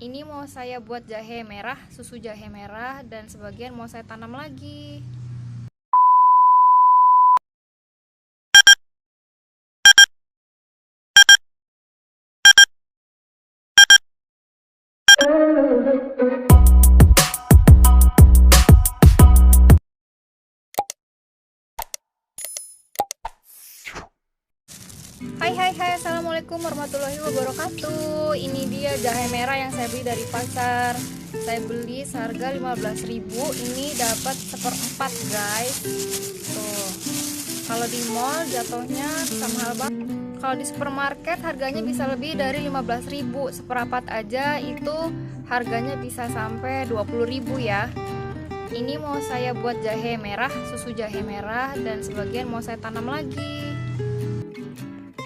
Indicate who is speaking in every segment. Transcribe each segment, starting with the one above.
Speaker 1: Ini mau saya buat jahe merah, susu jahe merah, dan sebagian mau saya tanam lagi. Hai, assalamualaikum warahmatullahi wabarakatuh. Ini dia jahe merah yang saya beli dari pasar. Saya beli seharga 15.000. Ini dapat seperempat, guys. Tuh. Kalau di mall jatuhnya bisa mahal banget. Kalau di supermarket harganya bisa lebih dari 15.000. Seperapat aja itu harganya bisa sampai 20.000 ya. Ini mau saya buat jahe merah, susu jahe merah, dan sebagian mau saya tanam lagi.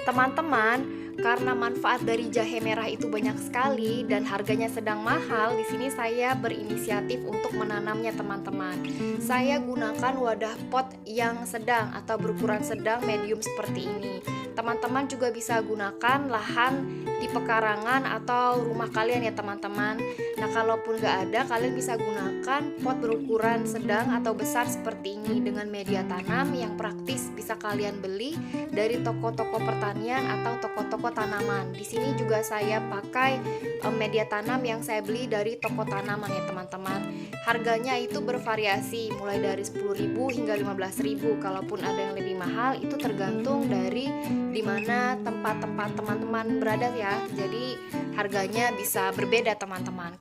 Speaker 1: Teman-teman, karena manfaat dari jahe merah itu banyak sekali dan harganya sedang mahal, di sini saya berinisiatif untuk menanamnya, teman-teman. Saya gunakan wadah pot yang sedang atau berukuran sedang medium seperti ini. Teman-teman juga bisa gunakan lahan di pekarangan atau rumah kalian ya, teman-teman. Nah, kalaupun nggak ada, kalian bisa gunakan pot berukuran sedang atau besar seperti ini dengan media tanam yang praktis, bisa kalian beli dari toko-toko pertanian atau toko-toko tanaman. Di sini juga saya pakai media tanam yang saya beli dari toko tanaman ya, teman-teman. Harganya itu bervariasi mulai dari 10.000 hingga 15.000. Kalaupun ada yang lebih mahal, itu tergantung dari dimana tempat-tempat teman-teman berada ya. Jadi harganya bisa berbeda, teman-teman.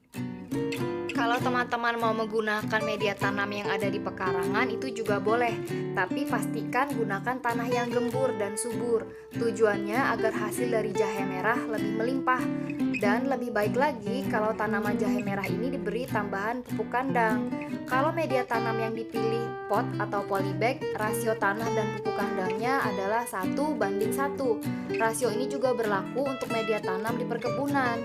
Speaker 1: Kalau teman-teman mau menggunakan media tanam yang ada di pekarangan itu juga boleh, tapi pastikan gunakan tanah yang gembur dan subur. Tujuannya agar hasil dari jahe merah lebih melimpah. Dan lebih baik lagi kalau tanaman jahe merah ini diberi tambahan pupuk kandang. Kalau media tanam yang dipilih pot atau polybag, rasio tanah dan pupuk kandangnya adalah 1:1. Rasio ini juga berlaku untuk media tanam di perkebunan.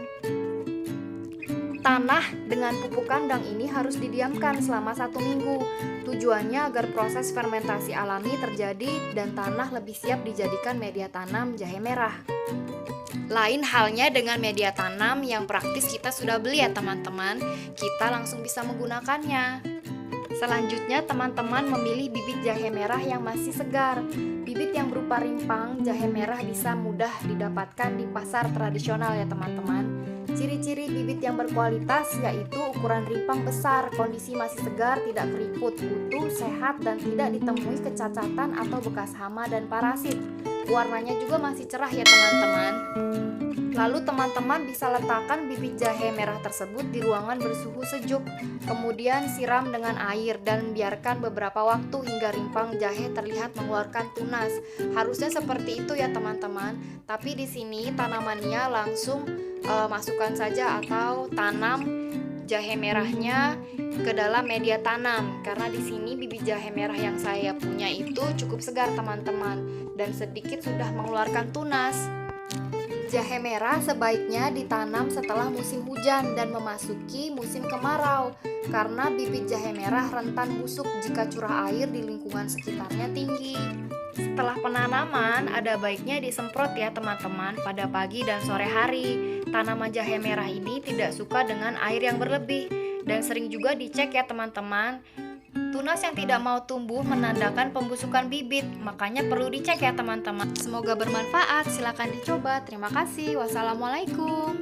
Speaker 1: Tanah dengan pupuk kandang ini harus didiamkan selama 1 minggu. Tujuannya agar proses fermentasi alami terjadi dan tanah lebih siap dijadikan media tanam jahe merah. Lain halnya dengan media tanam yang praktis kita sudah beli ya, teman-teman. Kita langsung bisa menggunakannya. Selanjutnya, teman-teman memilih bibit jahe merah yang masih segar. Bibit yang berupa rimpang jahe merah bisa mudah didapatkan di pasar tradisional ya, teman-teman. Ciri-ciri bibit yang berkualitas yaitu ukuran rimpang besar, kondisi masih segar, tidak keriput, utuh, sehat, dan tidak ditemui kecacatan atau bekas hama dan parasit. Warnanya juga masih cerah ya, teman-teman. Lalu teman-teman bisa letakkan bibit jahe merah tersebut di ruangan bersuhu sejuk. Kemudian siram dengan air dan biarkan beberapa waktu hingga rimpang jahe terlihat mengeluarkan tunas. Harusnya seperti itu ya, teman-teman. Tapi di sini tanamannya langsung masukkan saja atau tanam jahe merahnya ke dalam media tanam, karena di sini bibit jahe merah yang saya punya itu cukup segar, teman-teman, dan sedikit sudah mengeluarkan tunas. Jahe merah sebaiknya ditanam setelah musim hujan dan memasuki musim kemarau, karena bibit jahe merah rentan busuk jika curah air di lingkungan sekitarnya tinggi. Setelah penanaman, ada baiknya disemprot ya, teman-teman, pada pagi dan sore hari. Tanaman jahe merah ini tidak suka dengan air yang berlebih dan sering juga dicek ya, teman-teman. Tunas yang tidak mau tumbuh menandakan pembusukan bibit, makanya perlu dicek ya, teman-teman. Semoga bermanfaat, silakan dicoba. Terima kasih. Wassalamualaikum.